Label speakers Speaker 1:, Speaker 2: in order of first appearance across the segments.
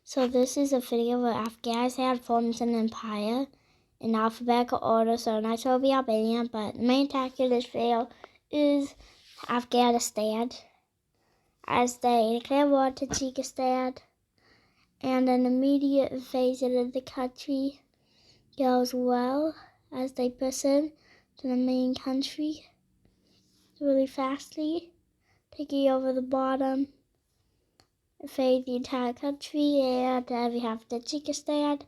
Speaker 1: So this is a video where Afghanistan forms an empire in alphabetical order. So next will be Albania, but the main attacker of this video is Afghanistan, as they declare war to Tajikistan, and an immediate invasion of the country goes well as they push in to the main country really fastly, taking over the bottom, invade the entire country, and then we have Tajikistan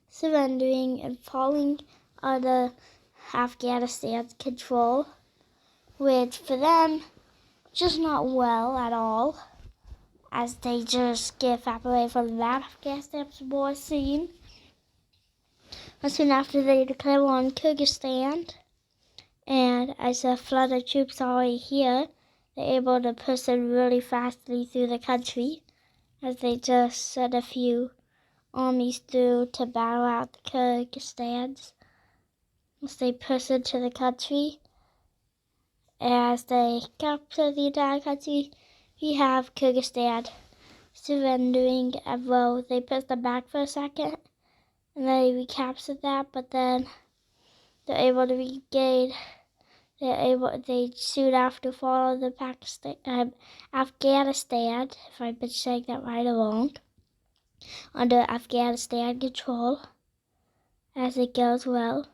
Speaker 1: surrendering and falling under Afghanistan's control, which for them just not well at all, as they just get evaporated from the map. Afghanistan's more seen. But soon after they declare war on Kyrgyzstan, and as a flood of troops are already here, they're able to push in really fastly through the country, as they just sent a few armies through to battle out the Kyrgyzstans. As they push into the country, as they capture the entire country, we have Kyrgyzstan surrendering, and well, they push them back for a second, and they recaptured that, but then they're able to regain. They soon after follow the Afghanistan, if I've been saying that right or wrong, under Afghanistan control, as it goes well.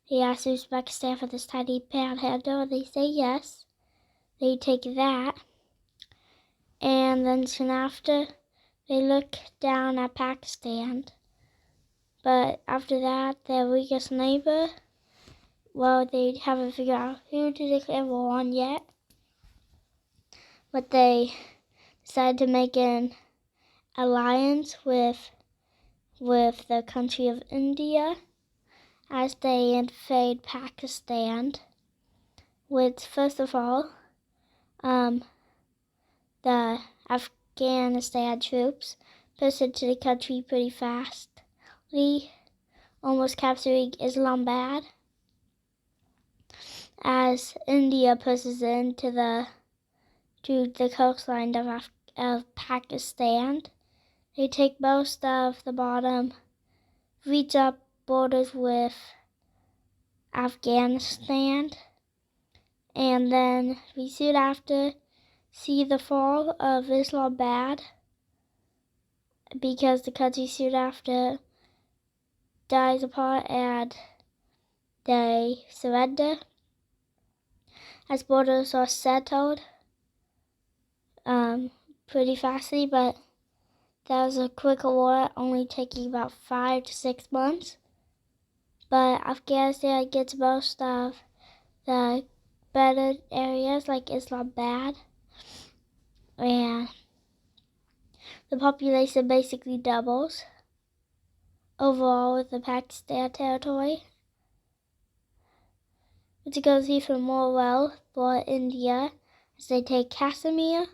Speaker 1: They ask Uzbekistan for this tiny panhandle, and they say yes. They take that, and then soon after, they look down at Pakistan. But after that, their weakest neighbor, well, they haven't figured out who to declare war on yet, but they decided to make an alliance with the country of India, as they invade Pakistan, which first of all, the Afghanistan troops pushed into the country pretty fastly, almost capturing Islamabad, as India pushes into the coastline of Pakistan. They take most of the bottom, reach up borders with Afghanistan, and then we soon after see the fall of Islamabad, because the country soon after dies apart and they surrender, as borders are settled pretty fastly, but that was a quick war, only taking about 5 to 6 months. But Afghanistan gets most of the better areas like Islamabad, and the population basically doubles overall with the Pakistan territory, which goes even more well for India, as they take Kashmir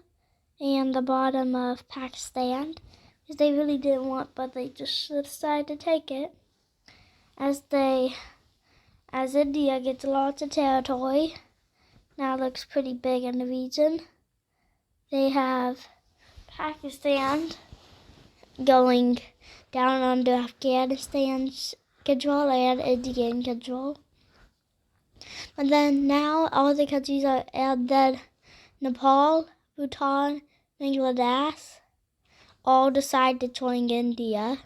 Speaker 1: and the bottom of Pakistan, because they really didn't want, but they just decided to take it. As India gets lots of territory, now looks pretty big in the region. They have Pakistan going down under Afghanistan's control and Indian control. But then now all the countries are, and then Nepal, Bhutan, Bangladesh all decide to join India,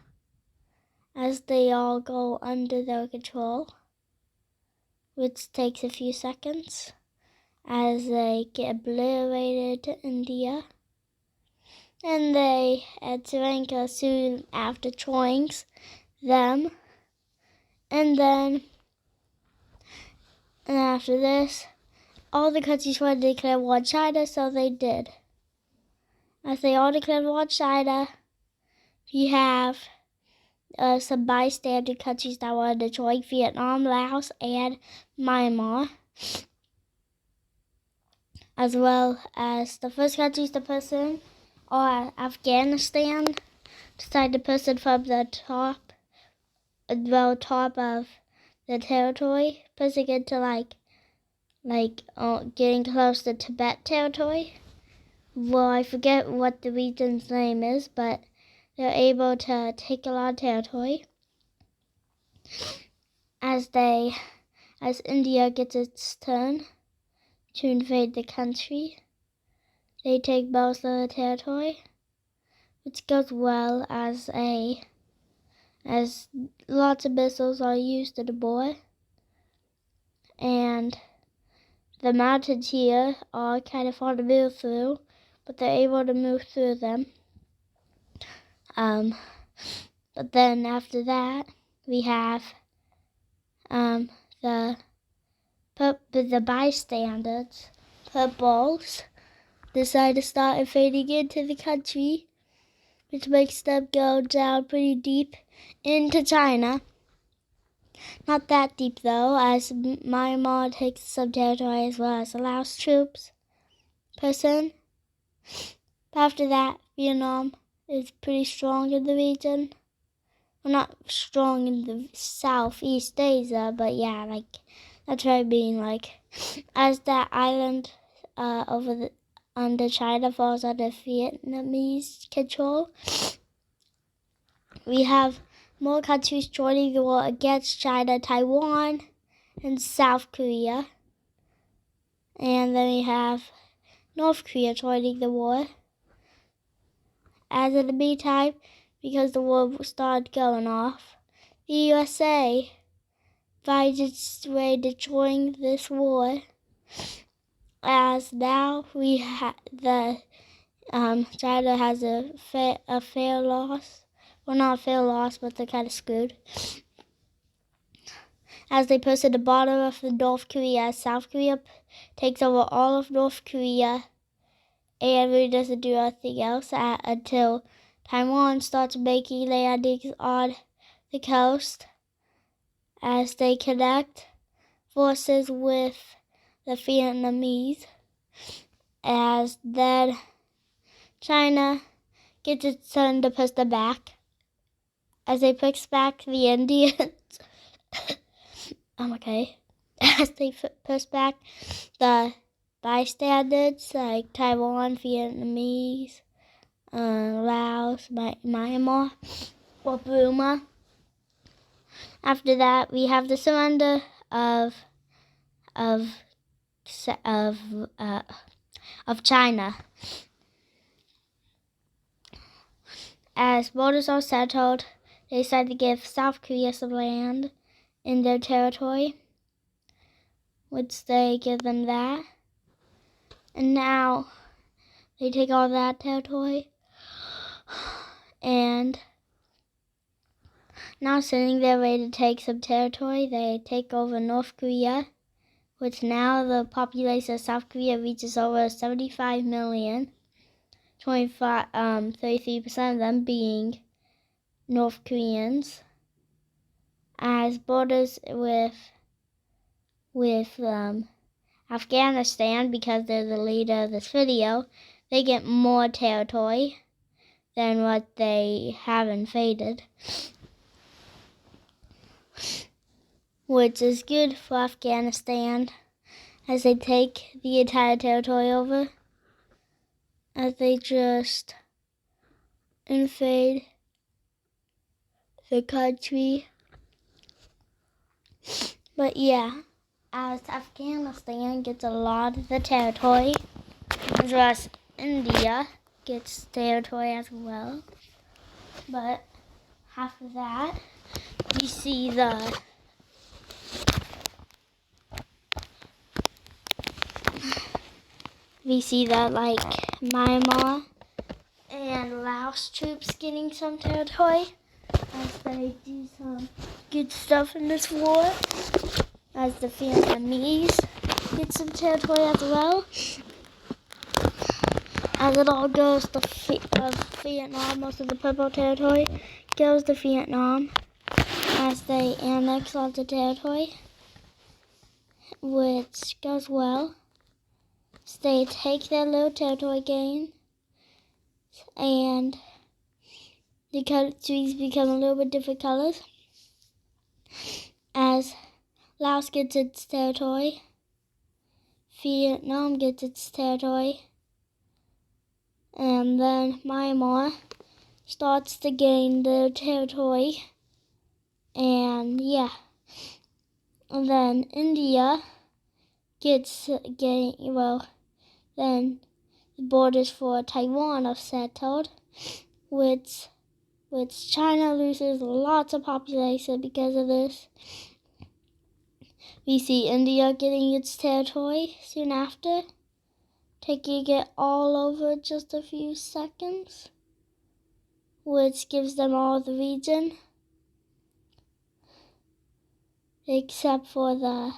Speaker 1: as they all go under their control, which takes a few seconds as they get obliterated to India. And Sri Lanka soon after joins them, and after this, all the countries wanted to declare war on China, so they did. As they all declared war on China, we have some bystander countries that wanted to join: Vietnam, Laos, and Myanmar, as well as the first countries to push in are Afghanistan, decided to push in from the top of the territory, pushing into getting close to Tibet territory. Well, I forget what the region's name is, but they're able to take a lot of territory. As India gets its turn to invade the country, they take most of the territory, which goes well as lots of missiles are used at the border, and the mountains here are kind of hard to move through, but they're able to move through them. But then after that, we have the bystanders, purples, decide to start invading into the country, which makes them go down pretty deep into China. Not that deep though, as Myanmar takes some territory as well as the Laos troops. But after that, Vietnam is pretty strong in the region. Well, not strong in the Southeast Asia, but yeah, that's what I mean. As that island under China falls under Vietnamese control, we have more countries joining the war against China: Taiwan and South Korea. And then we have North Korea joining the war. As in the meantime, because the war started going off, the USA finds its way to join this war. As now we have China has a fair loss. Well, not a fair loss, but they're kind of screwed. As they push at the bottom of the North Korea, South Korea takes over all of North Korea and really doesn't do anything else until Taiwan starts making landings on the coast as they connect forces with the Vietnamese. As then China gets its turn to push them back. As they push back the Indians. Okay. As they push back the bystanders like Taiwan, Vietnamese, Laos, Myanmar, or Burma. After that, we have the surrender of China. As borders are settled, they decide to give South Korea some land in their territory, which they give them that. And now they take all that territory, and now sitting there ready to take some territory, they take over North Korea, which now the population of South Korea reaches over 75 million, 33% of them being North Koreans. As borders with Afghanistan, because they're the leader of this video, they get more territory than what they have invaded, which is good for Afghanistan as they take the entire territory over, as they just invade the country. But yeah, as Afghanistan gets a lot of the territory, as well as India gets territory as well. But after that, we see that Myanmar and Laos troops getting some territory as they do some good stuff in this war. As the Vietnamese get some territory as well. As it all goes to Vietnam, most of the purple territory goes to Vietnam as they annex all the territory, which goes well. So they take their little territory gain, and the countries become a little bit different colors. As Laos gets its territory, Vietnam gets its territory, and then Myanmar starts to gain their territory, and yeah. And then India then the borders for Taiwan are settled, which China loses lots of population because of this. We see India getting its territory soon after, taking it all over just a few seconds, which gives them all the region, except for the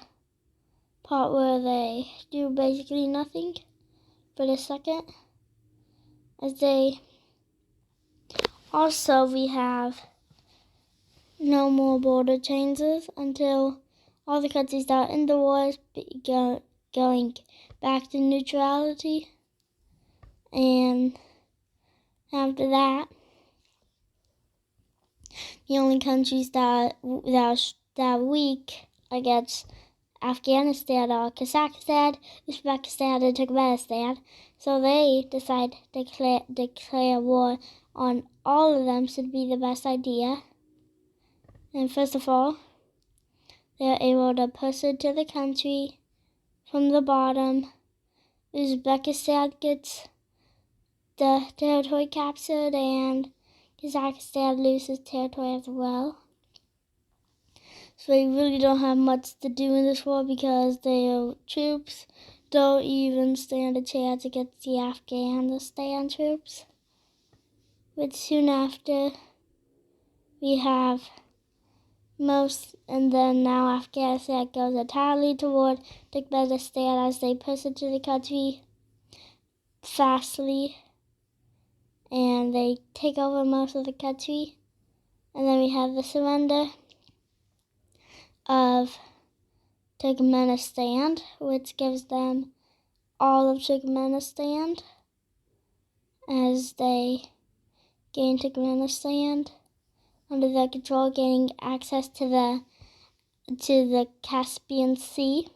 Speaker 1: part where they do basically nothing for a second. We have no more border changes until all the countries that are in the wars going back to neutrality. And after that, the only countries that are weak against Afghanistan are Kazakhstan, Uzbekistan, and Turkmenistan. So they decide to declare war on all of them should be the best idea. And first of all, they're able to push into the country from the bottom. Uzbekistan gets the territory captured, and Kazakhstan loses territory as well. So they really don't have much to do in this war because their troops don't even stand a chance against the Afghanistan troops. But soon after, we have and then now Afghanistan goes entirely toward Turkmenistan as they push into the country fastly, and they take over most of the country. And then we have the surrender of Turkmenistan, which gives them all of Turkmenistan as they gain Turkmenistan under their control, gaining access to the Caspian Sea.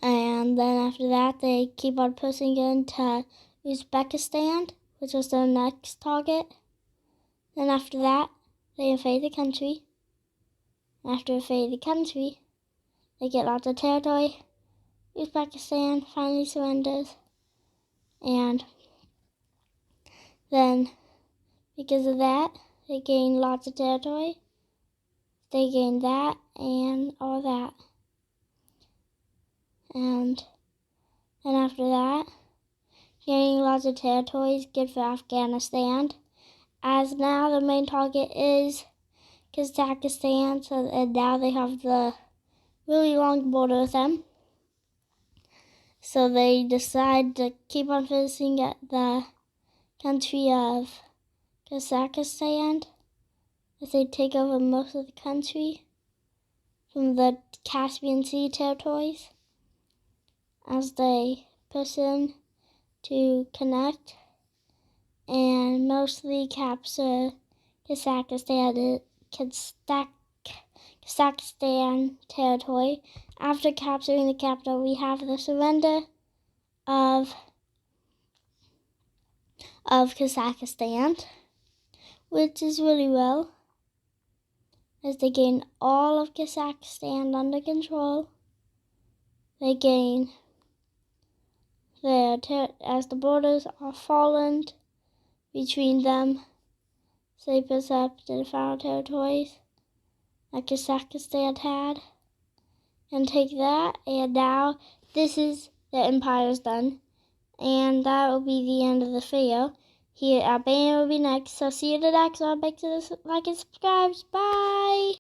Speaker 1: And then after that, they keep on pushing into Uzbekistan, which was their next target. Then after that, they invade the country. After invading the country, they get lots of territory. Uzbekistan finally surrenders. And then, because of that, they gain lots of territory. They gain that and all that. And then after that, gaining lots of territory is good for Afghanistan, as now the main target is Kazakhstan, and now they have the really long border with them. So they decide to keep on finishing at the country of Kazakhstan as they take over most of the country from the Caspian Sea territories as they push in to connect and mostly capture Kazakhstan territory. After capturing the capital, we have the surrender of Kazakhstan, which is really well, as they gain all of Kazakhstan under control. They gain as the borders are fallen between them, so they push up to the final territories that Kazakhstan had, and take that, and now this is the empire's done, and that will be the end of the video. Here, Albania will be next, so see you in the next one. Make sure to like and subscribe. Bye!